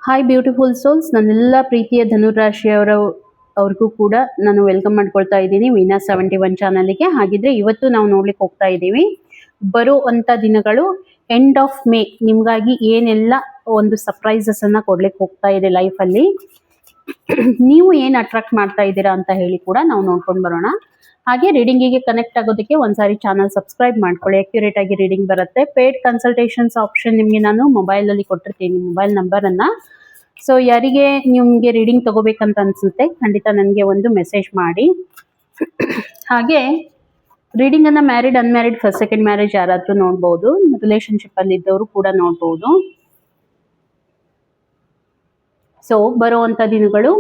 Hi beautiful souls, ನನ್ನೆಲ್ಲ ಪ್ರೀತಿಯ ಧನುರಾಶಿಯವರ ಅವ್ರಿಗೂ ಕೂಡ ನಾನು ವೆಲ್ಕಮ್ ಮಾಡ್ಕೊಳ್ತಾ ಇದ್ದೀನಿ ವೀನಾ 71 ಚಾನಲ್ಗೆ. ಹಾಗಿದ್ರೆ ಇವತ್ತು ನಾವು ನೋಡ್ಲಿಕ್ಕೆ ಹೋಗ್ತಾ ಇದ್ದೀವಿ ಬರುವಂಥ ದಿನಗಳು ಎಂಡ್ ಆಫ್ ಮೇ ನಿಮಗಾಗಿ ಏನೆಲ್ಲ ಒಂದು ಸರ್ಪ್ರೈಸಸ್ ಅನ್ನ ಕೊಡ್ಲಿಕ್ಕೆ ಹೋಗ್ತಾ ಇದೆ ಲೈಫಲ್ಲಿ. ನೀವು ಏನು ಅಟ್ರಾಕ್ಟ್ ಮಾಡ್ತಾ ಇದ್ದೀರಾ ಅಂತ ಹೇಳಿ ಕೂಡ ನಾವು ನೋಡ್ಕೊಂಡು ಬರೋಣ. ಹಾಗೆ ರೀಡಿಂಗಿಗೆ ಕನೆಕ್ಟ್ ಆಗೋದಕ್ಕೆ ಒಂದ್ಸಾರಿ ಚಾನಲ್ ಸಬ್ಸ್ಕ್ರೈಬ್ ಮಾಡ್ಕೊಳ್ಳಿ, ಅಕ್ಯುರೇಟ್ ಆಗಿ ರೀಡಿಂಗ್ ಬರುತ್ತೆ. ಪೇಡ್ ಕನ್ಸಲ್ಟೇಷನ್ಸ್ ಆಪ್ಷನ್ ನಿಮಗೆ ನಾನು ಮೊಬೈಲಲ್ಲಿ ಕೊಟ್ಟಿರ್ತೀನಿ, ಮೊಬೈಲ್ ನಂಬರನ್ನು. ಸೊ ಯಾರಿಗೆ ನಿಮಗೆ ರೀಡಿಂಗ್ ತಗೋಬೇಕಂತ ಅನ್ಸುತ್ತೆ ಖಂಡಿತ ನನಗೆ ಒಂದು ಮೆಸೇಜ್ ಮಾಡಿ. ಹಾಗೆ ರೀಡಿಂಗನ್ನು married unmarried first second marriage ಯಾರಾದರೂ ನೋಡ್ಬೋದು, ರಿಲೇಷನ್ಶಿಪ್ಪಲ್ಲಿ ಇದ್ದವರು ಕೂಡ ನೋಡ್ಬೋದು. ಸೊ ಬರುವಂಥ ದಿನಗಳು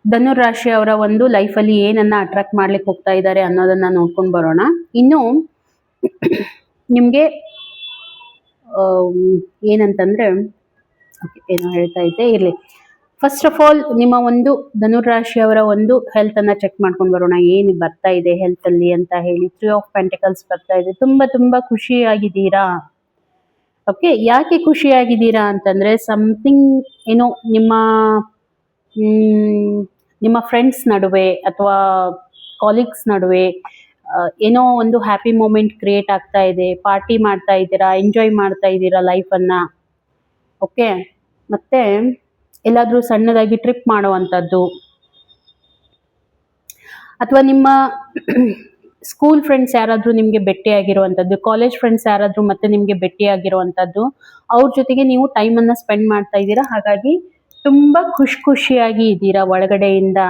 ಧನುರಾಶಿ ಅವರ ಒಂದು ಲೈಫಲ್ಲಿ ಏನನ್ನ ಅಟ್ರಾಕ್ಟ್ ಮಾಡ್ಲಿಕ್ಕೆ ಹೋಗ್ತಾ ಇದ್ದಾರೆ ಅನ್ನೋದನ್ನ ನೋಡ್ಕೊಂಡು ಬರೋಣ. ಇನ್ನು ನಿಮಗೆ ಏನಂತಂದ್ರೆ ಏನೋ ಹೇಳ್ತಾ ಇದ್ದೆ, ಇರಲಿ. ಫಸ್ಟ್ ಆಫ್ ಆಲ್ ನಿಮ್ಮ ಒಂದು ಧನುರಾಶಿಯವರ ಒಂದು ಹೆಲ್ತ್ ಅನ್ನ ಚೆಕ್ ಮಾಡ್ಕೊಂಡು ಬರೋಣ. ಏನು ಬರ್ತಾ ಇದೆ ಹೆಲ್ತ್ ಅಲ್ಲಿ ಅಂತ ಹೇಳಿ. 3 ಆಫ್ ಪೆಂಟಿಕಲ್ಸ್ ಬರ್ತಾ ಇದೆ. ತುಂಬಾ ಖುಷಿಯಾಗಿದ್ದೀರಾ. ಓಕೆ, ಯಾಕೆ ಖುಷಿಯಾಗಿದ್ದೀರಾ ಅಂತಂದ್ರೆ ಸಮಥಿಂಗ್ ಏನೋ ನಿಮ್ಮ ಫ್ರೆಂಡ್ಸ್ ನಡುವೆ ಅಥವಾ ಕಾಲೀಗ್ಸ್ ನಡುವೆ ಏನೋ ಒಂದು ಹ್ಯಾಪಿ ಮೂಮೆಂಟ್ ಕ್ರಿಯೇಟ್ ಆಗ್ತಾ ಇದೆ. ಪಾರ್ಟಿ ಮಾಡ್ತಾ ಇದ್ದೀರಾ, ಎಂಜಾಯ್ ಮಾಡ್ತಾ ಇದ್ದೀರಾ ಲೈಫನ್ನ. ಓಕೆ, ಮತ್ತೆ ಎಲ್ಲಾದರೂ ಸಣ್ಣದಾಗಿ ಟ್ರಿಪ್ ಮಾಡುವಂಥದ್ದು, ಅಥವಾ ನಿಮ್ಮ ಸ್ಕೂಲ್ ಫ್ರೆಂಡ್ಸ್ ಯಾರಾದರೂ ನಿಮಗೆ ಭೇಟಿಯಾಗಿರುವಂಥದ್ದು, ಕಾಲೇಜ್ ಫ್ರೆಂಡ್ಸ್ ಯಾರಾದರೂ ಮತ್ತೆ ನಿಮಗೆ ಭೇಟಿಯಾಗಿರುವಂಥದ್ದು, ಅವ್ರ ಜೊತೆಗೆ ನೀವು ಟೈಮನ್ನು ಸ್ಪೆಂಡ್ ಮಾಡ್ತಾ ಇದ್ದೀರಾ. ಹಾಗಾಗಿ ತುಂಬ ಖುಷಿಯಾಗಿ ಇದ್ದೀರಾ ಒಳಗಡೆಯಿಂದ.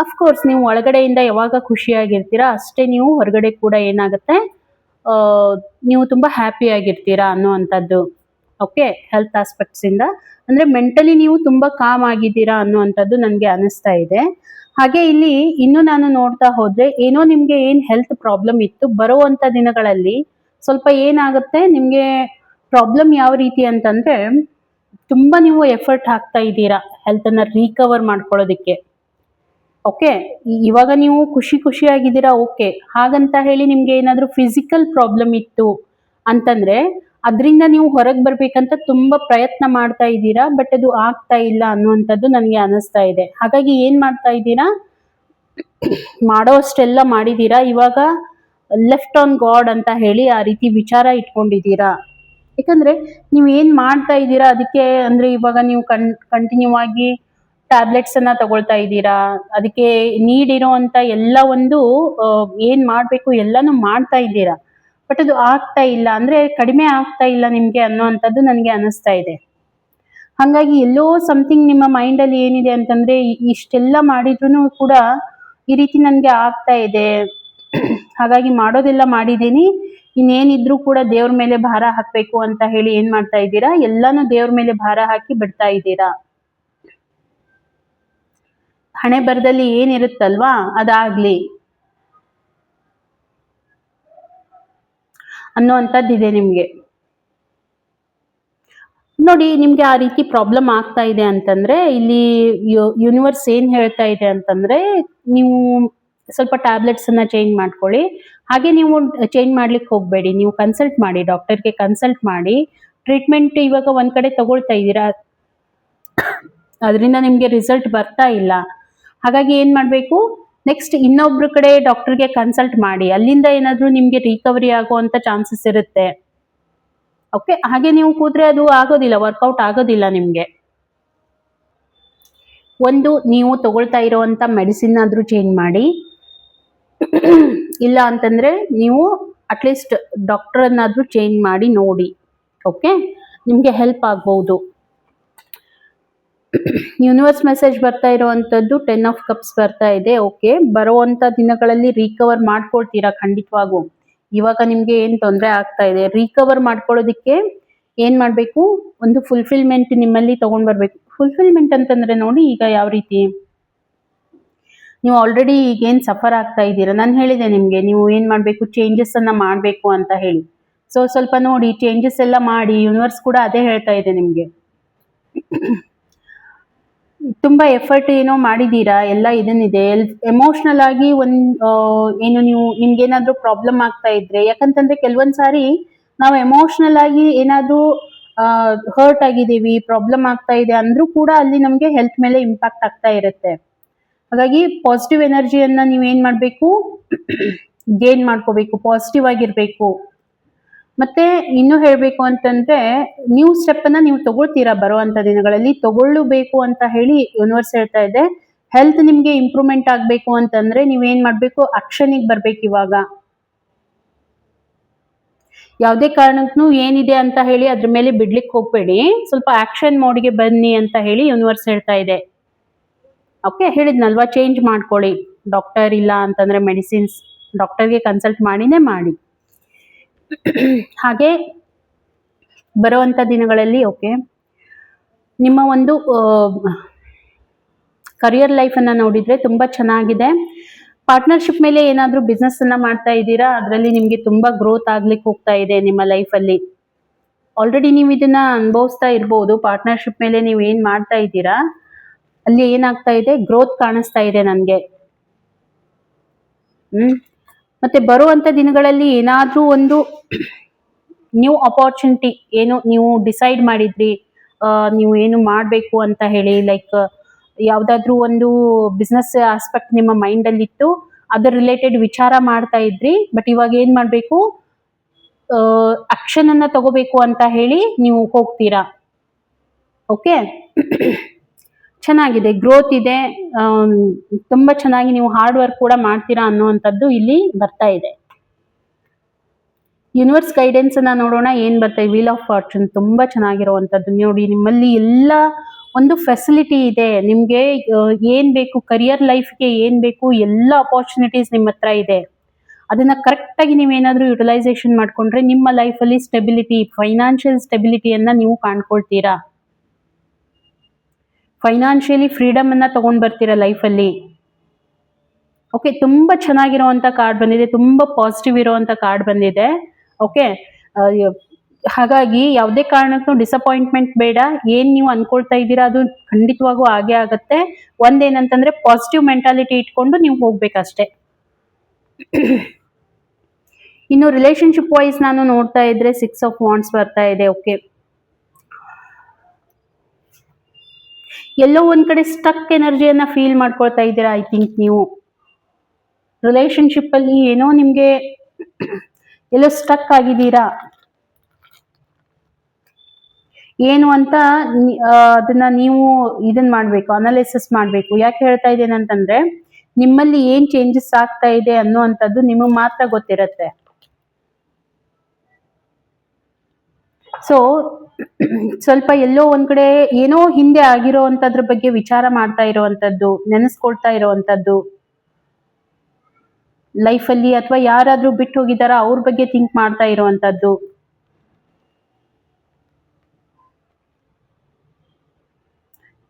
ಅಫ್ಕೋರ್ಸ್ ನೀವು ಒಳಗಡೆಯಿಂದ ಯಾವಾಗ ಖುಷಿಯಾಗಿರ್ತೀರಾ ಅಷ್ಟೇ ನೀವು ಹೊರಗಡೆ ಕೂಡ ಏನಾಗುತ್ತೆ, ನೀವು ತುಂಬ ಹ್ಯಾಪಿಯಾಗಿರ್ತೀರಾ ಅನ್ನುವಂಥದ್ದು. ಓಕೆ, ಹೆಲ್ತ್ ಆಸ್ಪೆಕ್ಟ್ಸಿಂದ ಅಂದರೆ ಮೆಂಟಲಿ ನೀವು ತುಂಬ ಕಾಮ್ ಆಗಿದ್ದೀರಾ ಅನ್ನುವಂಥದ್ದು ನನಗೆ ಅನಿಸ್ತಾ ಇದೆ. ಹಾಗೆ ಇಲ್ಲಿ ಇನ್ನು ನಾನು ನೋಡ್ತಾ ಹೋದ್ರೆ ಏನೋ ನಿಮ್ಗೆ ಏನ್ ಹೆಲ್ತ್ ಪ್ರಾಬ್ಲಮ್ ಇತ್ತು, ಬರುವಂತ ದಿನಗಳಲ್ಲಿ ಸ್ವಲ್ಪ ಏನಾಗುತ್ತೆ ನಿಮ್ಗೆ ಪ್ರಾಬ್ಲಮ್ ಯಾವ ರೀತಿ ಅಂತಂದ್ರೆ ತುಂಬಾ ನೀವು ಎಫರ್ಟ್ ಹಾಕ್ತಾ ಇದ್ದೀರಾ ಹೆಲ್ತ್ ಅನ್ನ ರೀಕವರ್ ಮಾಡ್ಕೊಳ್ಳೋದಿಕ್ಕೆ. ಓಕೆ, ಇವಾಗ ನೀವು ಖುಷಿಯಾಗಿದ್ದೀರಾ. ಓಕೆ, ಹಾಗಂತ ಹೇಳಿ ನಿಮ್ಗೆ ಏನಾದ್ರೂ ಫಿಸಿಕಲ್ ಪ್ರಾಬ್ಲಮ್ ಇತ್ತು ಅಂತಂದ್ರೆ ಅದರಿಂದ ನೀವು ಹೊರಗೆ ಬರ್ಬೇಕಂತ ತುಂಬಾ ಪ್ರಯತ್ನ ಮಾಡ್ತಾ ಇದ್ದೀರಾ, ಬಟ್ ಅದು ಆಗ್ತಾ ಇಲ್ಲ ಅನ್ನುವಂಥದ್ದು ನನಗೆ ಅನಿಸ್ತಾ ಇದೆ. ಹಾಗಾಗಿ ಏನ್ ಮಾಡ್ತಾ ಇದ್ದೀರಾ, ಮಾಡೋ ಅಷ್ಟೆಲ್ಲ ಮಾಡಿದ್ದೀರಾ, ಇವಾಗ ಲೆಫ್ಟ್ ಆನ್ ಗಾಡ್ ಅಂತ ಹೇಳಿ ಆ ರೀತಿ ವಿಚಾರ ಇಟ್ಕೊಂಡಿದ್ದೀರಾ. ಯಾಕಂದ್ರೆ ನೀವು ಏನ್ ಮಾಡ್ತಾ ಇದ್ದೀರಾ ಅದಕ್ಕೆ ಅಂದ್ರೆ ಇವಾಗ ನೀವು ಕಂಟಿನ್ಯೂ ಆಗಿ ಟ್ಯಾಬ್ಲೆಟ್ಸ್ ಅನ್ನ ತಗೊಳ್ತಾ ಇದ್ದೀರಾ, ಅದಕ್ಕೆ ನೀಡ್ ಇರೋಂತ ಎಲ್ಲ ಒಂದು ಏನ್ ಮಾಡ್ಬೇಕು ಎಲ್ಲಾನು ಮಾಡ್ತಾ ಇದ್ದೀರಾ, ಬಟ್ ಅದು ಆಗ್ತಾ ಇಲ್ಲ ಅಂದ್ರೆ ಕಡಿಮೆ ಆಗ್ತಾ ಇಲ್ಲ ನಿಮ್ಗೆ ಅನ್ನೋವಂಥದ್ದು ನನಗೆ ಅನಿಸ್ತಾ ಇದೆ. ಹಾಗಾಗಿ ಎಲ್ಲೋ ಸಮಥಿಂಗ್ ನಿಮ್ಮ ಮೈಂಡ್ ಅಲ್ಲಿ ಏನಿದೆ ಅಂತಂದ್ರೆ ಇಷ್ಟೆಲ್ಲ ಮಾಡಿದ್ರು ಕೂಡ ಈ ರೀತಿ ನನಗೆ ಆಗ್ತಾ ಇದೆ, ಹಾಗಾಗಿ ಮಾಡೋದೆಲ್ಲ ಮಾಡಿದ್ದೀನಿ, ಇನ್ನೇನಿದ್ರು ಕೂಡ ದೇವ್ರ ಮೇಲೆ ಭಾರ ಹಾಕ್ಬೇಕು ಅಂತ ಹೇಳಿ ಏನ್ ಮಾಡ್ತಾ ಇದ್ದೀರಾ, ಎಲ್ಲಾನು ದೇವ್ರ ಮೇಲೆ ಭಾರ ಹಾಕಿ ಬಿಡ್ತಾ ಇದ್ದೀರಾ. ಹಣೆ ಬರದಲ್ಲಿ ಏನಿರುತ್ತಲ್ವಾ ಅದಾಗ್ಲಿ ಅನ್ನೋವಂಥದ್ದಿದೆ ನಿಮ್ಗೆ. ನೋಡಿ, ನಿಮ್ಗೆ ಆ ರೀತಿ ಪ್ರಾಬ್ಲಮ್ ಆಗ್ತಾ ಇದೆ ಅಂತಂದ್ರೆ ಇಲ್ಲಿ ಯೂನಿವರ್ಸ್ ಏನ್ ಹೇಳ್ತಾ ಇದೆ ಅಂತಂದ್ರೆ ನೀವು ಸ್ವಲ್ಪ ಟ್ಯಾಬ್ಲೆಟ್ಸ್ ಅನ್ನ ಚೇಂಜ್ ಮಾಡ್ಕೊಳ್ಳಿ. ಹಾಗೆ ನೀವು ಚೇಂಜ್ ಮಾಡ್ಲಿಕ್ಕೆ ಹೋಗ್ಬೇಡಿ, ನೀವು ಕನ್ಸಲ್ಟ್ ಮಾಡಿ, ಡಾಕ್ಟರ್ಗೆ ಕನ್ಸಲ್ಟ್ ಮಾಡಿ. ಟ್ರೀಟ್ಮೆಂಟ್ ಇವಾಗ ಒಂದ್ ಕಡೆ ತಗೊಳ್ತಾ ಇದ್ದೀರಾ, ಅದರಿಂದ ನಿಮ್ಗೆ ರಿಸಲ್ಟ್ ಬರ್ತಾ ಇಲ್ಲ. ಹಾಗಾಗಿ ಏನ್ ಮಾಡ್ಬೇಕು, ನೆಕ್ಸ್ಟ್ ಇನ್ನೊಬ್ರ ಕಡೆ ಡಾಕ್ಟರ್ಗೆ ಕನ್ಸಲ್ಟ್ ಮಾಡಿ, ಅಲ್ಲಿಂದ ಏನಾದ್ರೂ ನಿಮ್ಗೆ ರಿಕವರಿ ಆಗುವಂತ ಚಾನ್ಸಸ್ ಇರುತ್ತೆ. ಓಕೆ, ಹಾಗೆ ನೀವು ಕೂತ್ರೆ ಅದು ಆಗೋದಿಲ್ಲ, ವರ್ಕೌಟ್ ಆಗೋದಿಲ್ಲ ನಿಮ್ಗೆ. ಒಂದು ನೀವು ತಗೊಳ್ತಾ ಇರುವಂತ ಮೆಡಿಸಿನ್ ಆದ್ರೂ ಚೇಂಜ್ ಮಾಡಿ, ಇಲ್ಲ ಅಂತಂದ್ರೆ ನೀವು ಅಟ್ಲೀಸ್ಟ್ ಡಾಕ್ಟರ್ ಅನ್ನಾದ್ರೂ ಚೇಂಜ್ ಮಾಡಿ ನೋಡಿ. ಓಕೆ, ನಿಮ್ಗೆ ಹೆಲ್ಪ್ ಆಗ್ಬಹುದು. ಯೂನಿವರ್ಸ್ ಮೆಸೇಜ್ ಬರ್ತಾ ಇರುವಂತದ್ದು 10 ಆಫ್ ಕಪ್ಸ್ ಬರ್ತಾ ಇದೆ. ಓಕೆ, ಬರುವಂತ ದಿನಗಳಲ್ಲಿ ರಿಕವರ್ ಮಾಡ್ಕೊಳ್ತೀರಾ ಖಂಡಿತವಾಗೂ. ಇವಾಗ ನಿಮ್ಗೆ ಏನ್ ತೊಂದರೆ ಆಗ್ತಾ ಇದೆ ರಿಕವರ್ ಮಾಡ್ಕೊಳ್ಳೋದಿಕ್ಕೆ ಏನ್ ಮಾಡ್ಬೇಕು, ಒಂದು ಫುಲ್ಫಿಲ್ಮೆಂಟ್ ನಿಮ್ಮಲ್ಲಿ ತಗೊಂಡ್ ಬರ್ಬೇಕು. ಫುಲ್ಫಿಲ್ಮೆಂಟ್ ಅಂತಂದ್ರೆ ನೋಡಿ, ಈಗ ಯಾವ ರೀತಿ ನೀವು ಆಲ್ರೆಡಿ ಈಗ ಏನ್ ಸಫರ್ ಆಗ್ತಾ ಇದ್ದೀರಾ, ನಾನು ಹೇಳಿದೆ ನಿಮ್ಗೆ ನೀವು ಏನ್ ಮಾಡ್ಬೇಕು, ಚೇಂಜಸ್ ಅನ್ನ ಮಾಡ್ಬೇಕು ಅಂತ ಹೇಳಿ. ಸೊ ಸ್ವಲ್ಪ ನೋಡಿ ಚೇಂಜಸ್ ಎಲ್ಲ ಮಾಡಿ, ಯೂನಿವರ್ಸ್ ಕೂಡ ಅದೇ ಹೇಳ್ತಾ ಇದೆ ನಿಮ್ಗೆ. ತುಂಬಾ ಎಫರ್ಟ್ ಏನೋ ಮಾಡಿದೀರಾ, ಎಲ್ಲ ಇದನ್ನಿದೆ. ಎಮೋಷನಲ್ ಆಗಿ ಏನು ನೀವು ನಿಮ್ಗೇನಾದ್ರೂ ಪ್ರಾಬ್ಲಮ್ ಆಗ್ತಾ ಇದ್ರೆ, ಯಾಕಂತಂದ್ರೆ ಕೆಲವೊಂದ್ ಸಾರಿ ನಾವು ಎಮೋಷನಲ್ ಆಗಿ ಏನಾದ್ರೂ ಹರ್ಟ್ ಆಗಿದ್ದೀವಿ, ಪ್ರಾಬ್ಲಮ್ ಆಗ್ತಾ ಇದೆ ಅಂದ್ರೂ ಕೂಡ ಅಲ್ಲಿ ನಮಗೆ ಹೆಲ್ತ್ ಮೇಲೆ ಇಂಪ್ಯಾಕ್ಟ್ ಆಗ್ತಾ ಇರುತ್ತೆ. ಹಾಗಾಗಿ ಪಾಸಿಟಿವ್ ಎನರ್ಜಿಯನ್ನ ನೀವೇನ್ ಮಾಡ್ಬೇಕು, ಗೇನ್ ಮಾಡ್ಕೋಬೇಕು, ಪಾಸಿಟಿವ್ ಆಗಿರ್ಬೇಕು. ಮತ್ತೆ ಇನ್ನು ಹೇಳ್ಬೇಕು ಅಂತಂದ್ರೆ ನ್ಯೂ ಸ್ಟೆಪ್ ಅನ್ನ ನೀವು ತಗೊಳ್ತೀರಾ ಬರುವಂತ ದಿನಗಳಲ್ಲಿ, ತಗೊಳ್ಳಬೇಕು ಅಂತ ಹೇಳಿ ಯೂನಿವರ್ಸ್ ಹೇಳ್ತಾ ಇದೆ. ಹೆಲ್ತ್ ನಿಮ್ಗೆ ಇಂಪ್ರೂವ್ಮೆಂಟ್ ಆಗ್ಬೇಕು ಅಂತಂದ್ರೆ ನೀವೇನ್ ಮಾಡ್ಬೇಕು, ಆಕ್ಷನ್ಗೆ ಬರ್ಬೇಕು ಇವಾಗ. ಯಾವುದೇ ಕಾರಣಕ್ಕೂ ಏನಿದೆ ಅಂತ ಹೇಳಿ ಅದ್ರ ಮೇಲೆ ಬಿಡ್ಲಿಕ್ಕೆ ಹೋಗ್ಬೇಡಿ, ಸ್ವಲ್ಪ ಆಕ್ಷನ್ ಮೋಡ್ಗೆ ಬನ್ನಿ ಅಂತ ಹೇಳಿ ಯೂನಿವರ್ಸ್ ಹೇಳ್ತಾ ಇದೆ. ಓಕೆ, ಹೇಳಿದ್ನಲ್ವಾ, ಚೇಂಜ್ ಮಾಡ್ಕೊಳ್ಳಿ. ಡಾಕ್ಟರ್ ಇಲ್ಲ ಅಂತಂದ್ರೆ ಮೆಡಿಸಿನ್ಸ್, ಡಾಕ್ಟರ್ಗೆ ಕನ್ಸಲ್ಟ್ ಮಾಡಿನೇ ಮಾಡಿ. ಹಾಗೆ ಬರುವಂತ ದಿನಗಳಲ್ಲಿ ಓಕೆ, ನಿಮ್ಮ ಒಂದು ಕರಿಯರ್ ಲೈಫ್ ಅನ್ನ ನೋಡಿದ್ರೆ ತುಂಬಾ ಚೆನ್ನಾಗಿದೆ. ಪಾರ್ಟ್ನರ್ಶಿಪ್ ಮೇಲೆ ಏನಾದ್ರೂ ಬಿಸ್ನೆಸ್ ಅನ್ನ ಮಾಡ್ತಾ ಇದ್ದೀರಾ, ಅದರಲ್ಲಿ ನಿಮ್ಗೆ ತುಂಬಾ ಗ್ರೋತ್ ಆಗ್ಲಿಕ್ಕೆ ಹೋಗ್ತಾ ಇದೆ ನಿಮ್ಮ ಲೈಫ್ ಅಲ್ಲಿ. ಆಲ್ರೆಡಿ ನೀವು ಇದನ್ನ ಅನುಭವಿಸ್ತಾ ಇರ್ಬೋದು. ಪಾರ್ಟ್ನರ್ಶಿಪ್ ಮೇಲೆ ನೀವು ಏನ್ ಮಾಡ್ತಾ ಇದ್ದೀರಾ ಅಲ್ಲಿ ಏನಾಗ್ತಾ ಇದೆ, ಗ್ರೋತ್ ಕಾಣಿಸ್ತಾ ಇದೆ ನನ್ಗೆ. ಮತ್ತೆ ಬರುವಂತ ದಿನಗಳಲ್ಲಿ ಏನಾದ್ರೂ ಒಂದು ನ್ಯೂ ಅಪಾರ್ಚುನಿಟಿ, ಏನು ನೀವು ಡಿಸೈಡ್ ಮಾಡಿದ್ರಿ ನೀವು ಏನು ಮಾಡಬೇಕು ಅಂತ ಹೇಳಿ, ಲೈಕ್ ಯಾವ್ದಾದ್ರು ಒಂದು ಬಿಸ್ನೆಸ್ ಆಸ್ಪೆಕ್ಟ್ ನಿಮ್ಮ ಮೈಂಡ್ ಅಲ್ಲಿ ಇತ್ತು, ಅದರ ರಿಲೇಟೆಡ್ ವಿಚಾರ ಮಾಡ್ತಾ ಇದ್ರಿ, ಬಟ್ ಇವಾಗ ಏನ್ ಮಾಡ್ಬೇಕು, ಆಕ್ಷನ್ ಅನ್ನ ತಗೋಬೇಕು ಅಂತ ಹೇಳಿ ನೀವು ಹೋಗ್ತೀರಾ. ಓಕೆ, ಚೆನ್ನಾಗಿದೆ, ಗ್ರೋತ್ ಇದೆ, ತುಂಬಾ ಚೆನ್ನಾಗಿ ನೀವು ಹಾರ್ಡ್ ವರ್ಕ್ ಕೂಡ ಮಾಡ್ತೀರಾ ಅನ್ನುವಂಥದ್ದು ಇಲ್ಲಿ ಬರ್ತಾ ಇದೆ. ಯೂನಿವರ್ಸ್ ಗೈಡೆನ್ಸ್ ಅನ್ನ ನೋಡೋಣ ಏನ್ ಬರ್ತಾ ಇದೆ. ವೀಲ್ ಆಫ್ ಫಾರ್ಚೂನ್ ತುಂಬಾ ಚೆನ್ನಾಗಿರುವಂತದ್ದು ನೋಡಿ. ನಿಮ್ಮಲ್ಲಿ ಎಲ್ಲ ಒಂದು ಫೆಸಿಲಿಟಿ ಇದೆ, ನಿಮ್ಗೆ ಏನ್ ಬೇಕು, ಕರಿಯರ್ ಲೈಫ್ಗೆ ಏನ್ ಬೇಕು ಎಲ್ಲ ಅಪಾರ್ಚುನಿಟೀಸ್ ನಿಮ್ಮ ಹತ್ರ ಇದೆ. ಅದನ್ನ ಕರೆಕ್ಟ್ ಆಗಿ ನೀವೇನಾದ್ರೂ ಯುಟಿಲೈಸೇಷನ್ ಮಾಡ್ಕೊಂಡ್ರೆ ನಿಮ್ಮ ಲೈಫ್ ಅಲ್ಲಿ ಸ್ಟೆಬಿಲಿಟಿ, ಫೈನಾನ್ಷಿಯಲ್ ಸ್ಟೆಬಿಲಿಟಿಯನ್ನ ನೀವು ಕಾಣ್ಕೊಳ್ತೀರಾ. ಫೈನಾನ್ಷಿಯಲಿ ಫ್ರೀಡಮ್ ಅನ್ನ ತಗೊಂಡ್ ಬರ್ತೀರಾ ಲೈಫ್ ಅಲ್ಲಿ. ಓಕೆ, ತುಂಬಾ ಚೆನ್ನಾಗಿರುವಂತ ಕಾರ್ಡ್ ಬಂದಿದೆ, ತುಂಬಾ ಪಾಸಿಟಿವ್ ಇರುವಂತ ಕಾರ್ಡ್ ಬಂದಿದೆ. ಓಕೆ, ಹಾಗಾಗಿ ಯಾವುದೇ ಕಾರಣಕ್ಕೂ ಡಿಸಪಾಯಿಂಟ್ಮೆಂಟ್ ಬೇಡ. ಏನ್ ನೀವು ಅನ್ಕೊಳ್ತಾ ಇದ್ದೀರಾ ಅದು ಖಂಡಿತವಾಗೂ ಆಗೇ ಆಗತ್ತೆ. ಒಂದೇನಂತಂದ್ರೆ ಪಾಸಿಟಿವ್ ಮೆಂಟಾಲಿಟಿ ಇಟ್ಕೊಂಡು ನೀವು ಹೋಗ್ಬೇಕಷ್ಟೇ. ಇನ್ನು ರಿಲೇಶನ್ಶಿಪ್ ವೈಸ್ ನಾನು ನೋಡ್ತಾ ಇದ್ರೆ 6 ಆಫ್ ವಾಂಡ್ಸ್ ಬರ್ತಾ ಇದೆ. ಓಕೆ, ಎಲ್ಲೋ ಒಂದ್ ಕಡೆ ಸ್ಟಕ್ ಎನರ್ಜಿಯನ್ನ ಫೀಲ್ ಮಾಡ್ಕೊಳ್ತಾ ಇದ್ದೀರಾ. ಐ ಥಿಂಕ್ ನೀವು ರಿಲೇಶನ್ಶಿಪ್ ಅಲ್ಲಿ ಏನೋ ನಿಮ್ಗೆ ಎಲ್ಲೋ ಸ್ಟಕ್ ಆಗಿದ್ದೀರಾ, ಏನು ಅಂತ ಅದನ್ನ ನೀವು ಇದನ್ ಮಾಡ್ಬೇಕು, ಅನಾಲಿಸಿಸ್ ಮಾಡ್ಬೇಕು. ಯಾಕೆ ಹೇಳ್ತಾ ಇದ್ದೇನೆ ಅಂತಂದ್ರೆ ನಿಮ್ಮಲ್ಲಿ ಏನ್ ಚೇಂಜಸ್ ಆಗ್ತಾ ಇದೆ ಅನ್ನುವಂಥದ್ದು ನಿಮಗೆ ಮಾತ್ರ ಗೊತ್ತಿರತ್ತೆ. ಸೊ ಸ್ವಲ್ಪ ಎಲ್ಲೋ ಒಂದ್ ಕಡೆ ಏನೋ ಹಿಂದೆ ಆಗಿರೋವಂಥದ್ರ ಬಗ್ಗೆ ವಿಚಾರ ಮಾಡ್ತಾ ಇರೋವಂಥದ್ದು, ನೆನೆಸ್ಕೊಳ್ತಾ ಇರೋವಂಥದ್ದು ಲೈಫಲ್ಲಿ, ಅಥವಾ ಯಾರಾದ್ರೂ ಬಿಟ್ಟು ಹೋಗಿದಾರ ಅವ್ರ ಬಗ್ಗೆ ಥಿಂಕ್ ಮಾಡ್ತಾ ಇರೋವಂಥದ್ದು.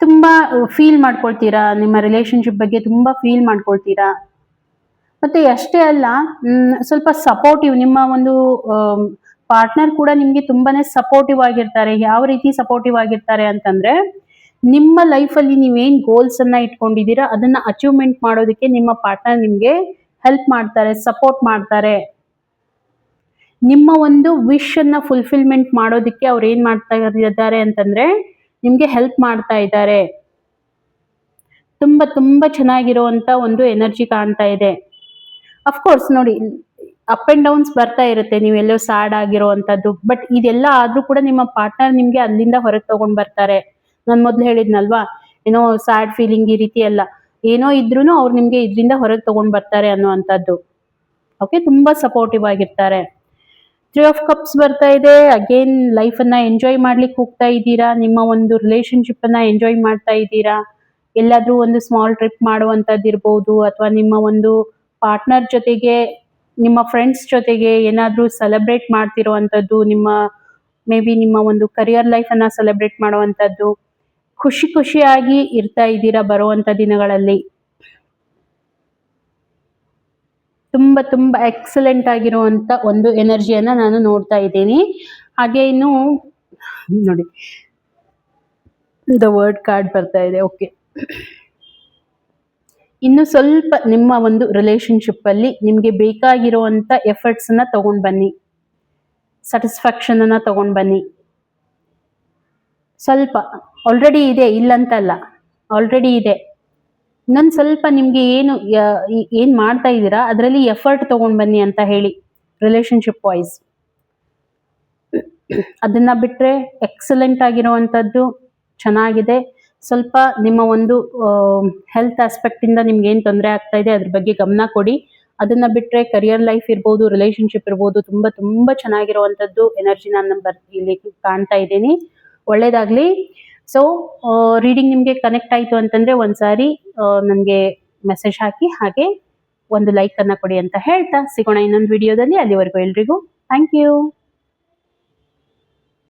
ತುಂಬಾ ಫೀಲ್ ಮಾಡ್ಕೊಳ್ತೀರಾ, ನಿಮ್ಮ ರಿಲೇಶನ್ಶಿಪ್ ಬಗ್ಗೆ ತುಂಬಾ ಫೀಲ್ ಮಾಡ್ಕೊಳ್ತೀರಾ. ಮತ್ತೆ ಅಷ್ಟೇ ಅಲ್ಲ, ಸ್ವಲ್ಪ ಸಪೋರ್ಟಿವ್, ನಿಮ್ಮ ಒಂದು ಪಾರ್ಟ್ನರ್ ಕೂಡ ನಿಮ್ಗೆ ತುಂಬಾನೇ ಸಪೋರ್ಟಿವ್ ಆಗಿರ್ತಾರೆ. ಯಾವ ರೀತಿ ಸಪೋರ್ಟಿವ್ ಆಗಿರ್ತಾರೆ ಅಂತಂದ್ರೆ, ನಿಮ್ಮ ಲೈಫಲ್ಲಿ ನೀವೇನ್ ಗೋಲ್ಸ್ ಅನ್ನ ಇಟ್ಕೊಂಡಿದ್ದೀರಾ ಅದನ್ನ ಅಚೀವ್ಮೆಂಟ್ ಮಾಡೋದಕ್ಕೆ ನಿಮ್ಮ ಪಾರ್ಟ್ನರ್ ನಿಮ್ಗೆ ಹೆಲ್ಪ್ ಮಾಡ್ತಾರೆ, ಸಪೋರ್ಟ್ ಮಾಡ್ತಾರೆ. ನಿಮ್ಮ ಒಂದು ವಿಶ್ ಅನ್ನ ಫುಲ್ಫಿಲ್ಮೆಂಟ್ ಮಾಡೋದಕ್ಕೆ ಅವ್ರು ಏನ್ ಮಾಡ್ತಾ ಇದ್ದಾರೆ ಅಂತಂದ್ರೆ ನಿಮ್ಗೆ ಹೆಲ್ಪ್ ಮಾಡ್ತಾ ಇದ್ದಾರೆ. ತುಂಬಾ ತುಂಬಾ ಚೆನ್ನಾಗಿರುವಂತ ಒಂದು ಎನರ್ಜಿ ಕಾಣ್ತಾ ಇದೆ. ಅಫ್ಕೋರ್ಸ್ ನೋಡಿ, ಅಪ್ ಅಂಡ್ ಡೌನ್ಸ್ ಬರ್ತಾ ಇರುತ್ತೆ, ನೀವೆಲ್ಲೋ ಸ್ಯಾಡ್ ಆಗಿರೋವಂಥದ್ದು. ಬಟ್ ಇದೆಲ್ಲ ಆದ್ರೂ ಕೂಡ ನಿಮ್ಮ ಪಾರ್ಟ್ನರ್ ನಿಮ್ಗೆ ಅಲ್ಲಿಂದ ಹೊರಗೆ ತಗೊಂಡ್ ಬರ್ತಾರೆ. ನಾನು ಮೊದ್ಲು ಹೇಳಿದ್ನಲ್ವಾ, ಏನೋ ಸ್ಯಾಡ್ ಫೀಲಿಂಗ್ ಈ ರೀತಿ ಎಲ್ಲ ಏನೋ ಇದ್ರೂನು ಅವ್ರು ನಿಮ್ಗೆ ಇದರಿಂದ ಹೊರಗೆ ತಗೊಂಡ್ ಬರ್ತಾರೆ ಅನ್ನುವಂಥದ್ದು. ಓಕೆ, ತುಂಬಾ ಸಪೋರ್ಟಿವ್ ಆಗಿರ್ತಾರೆ. 3 ಆಫ್ ಕಪ್ಸ್ ಬರ್ತಾ ಇದೆ. ಅಗೇನ್ ಲೈಫ್ ಅನ್ನ ಎಂಜಾಯ್ ಮಾಡ್ಲಿಕ್ಕೆ ಹೋಗ್ತಾ ಇದ್ದೀರಾ, ನಿಮ್ಮ ಒಂದು ರಿಲೇಶನ್ಶಿಪ್ ಅನ್ನ ಎಂಜಾಯ್ ಮಾಡ್ತಾ ಇದ್ದೀರಾ. ಎಲ್ಲಾದ್ರೂ ಒಂದು ಸ್ಮಾಲ್ ಟ್ರಿಪ್ ಮಾಡುವಂತದ್ದು ಇರ್ಬೋದು, ಅಥವಾ ನಿಮ್ಮ ಒಂದು ಪಾರ್ಟ್ನರ್ ಜೊತೆಗೆ, ನಿಮ್ಮ ಫ್ರೆಂಡ್ಸ್ ಜೊತೆಗೆ ಏನಾದ್ರೂ ಸೆಲೆಬ್ರೇಟ್ ಮಾಡ್ತಿರುವಂತದ್ದು, ಮೇ ಬಿ ನಿಮ್ಮ ಒಂದು ಕರಿಯರ್ ಲೈಫ್ ಅನ್ನ ಸೆಲೆಬ್ರೇಟ್ ಮಾಡುವಂತದ್ದು, ಖುಷಿ ಖುಷಿಯಾಗಿ ಇರ್ತಾ ಇದ್ದೀರಾ ಬರುವಂತ ದಿನಗಳಲ್ಲಿ. ತುಂಬಾ ತುಂಬಾ ಎಕ್ಸಲೆಂಟ್ ಆಗಿರುವಂತ ಒಂದು ಎನರ್ಜಿಯನ್ನ ನಾನು ನೋಡ್ತಾ ಇದ್ದೀನಿ. ಹಾಗೆ ಇನ್ನು ನೋಡಿ, ದ ವರ್ಡ್ ಕಾರ್ಡ್ ಬರ್ತಾ ಇದೆ. ಓಕೆ, ಇನ್ನು ಸ್ವಲ್ಪ ನಿಮ್ಮ ಒಂದು ರಿಲೇಶನ್ಶಿಪ್ ಅಲ್ಲಿ ನಿಮ್ಗೆ ಬೇಕಾಗಿರುವಂತ ಎಫರ್ಟ್ಸ್ ಅನ್ನ ತಗೊಂಡ್ ಬನ್ನಿ, ಸ್ಯಾಟಿಸ್ಫ್ಯಾಕ್ಷನ್ ಅನ್ನ ತಗೊಂಡ್ ಬನ್ನಿ. ಸ್ವಲ್ಪ ಆಲ್ರೆಡಿ ಇದೆ, ಇಲ್ಲಂತಲ್ಲ, ಆಲ್ರೆಡಿ ಇದೆ. ಇನ್ನೊಂದು ಸ್ವಲ್ಪ ನಿಮ್ಗೆ ಏನ್ ಮಾಡ್ತಾ ಇದ್ದೀರಾ ಅದರಲ್ಲಿ ಎಫರ್ಟ್ ತಗೊಂಡ್ ಬನ್ನಿ ಅಂತ ಹೇಳಿ, ರಿಲೇಶನ್ಶಿಪ್ ವೈಸ್. ಅದನ್ನ ಬಿಟ್ರೆ ಎಕ್ಸಲೆಂಟ್ ಆಗಿರುವಂತದ್ದು ಚೆನ್ನಾಗಿದೆ. ಸ್ವಲ್ಪ ನಿಮ್ಮ ಒಂದು ಹೆಲ್ತ್ ಆಸ್ಪೆಕ್ಟ್ ಇಂದ ನಿಮ್ಗೆ ಏನ್ ತೊಂದರೆ ಆಗ್ತಾ ಇದೆ ಅದ್ರ ಬಗ್ಗೆ ಗಮನ ಕೊಡಿ. ಅದನ್ನ ಬಿಟ್ರೆ ಕರಿಯರ್ ಲೈಫ್ ಇರ್ಬೋದು, ರಿಲೇಶನ್ಶಿಪ್ ಇರ್ಬೋದು, ತುಂಬಾ ತುಂಬಾ ಚೆನ್ನಾಗಿರುವಂತದ್ದು ಎನರ್ಜಿ ನಾನು ಇಲ್ಲಿ ಕಾಣ್ತಾ ಇದ್ದೀನಿ. ಒಳ್ಳೇದಾಗ್ಲಿ. ಸೊ ರೀಡಿಂಗ್ ನಿಮ್ಗೆ ಕನೆಕ್ಟ್ ಆಯ್ತು ಅಂತಂದ್ರೆ ಒಂದ್ಸಾರಿ ನನಗೆ ಮೆಸೇಜ್ ಹಾಕಿ, ಹಾಗೆ ಒಂದು ಲೈಕ್ ಅನ್ನ ಕೊಡಿ ಅಂತ ಹೇಳ್ತಾ ಸಿಗೋಣ ಇನ್ನೊಂದು ವಿಡಿಯೋದಲ್ಲಿ. ಅಲ್ಲಿವರೆಗೂ ಎಲ್ರಿಗೂ ಥ್ಯಾಂಕ್ ಯು.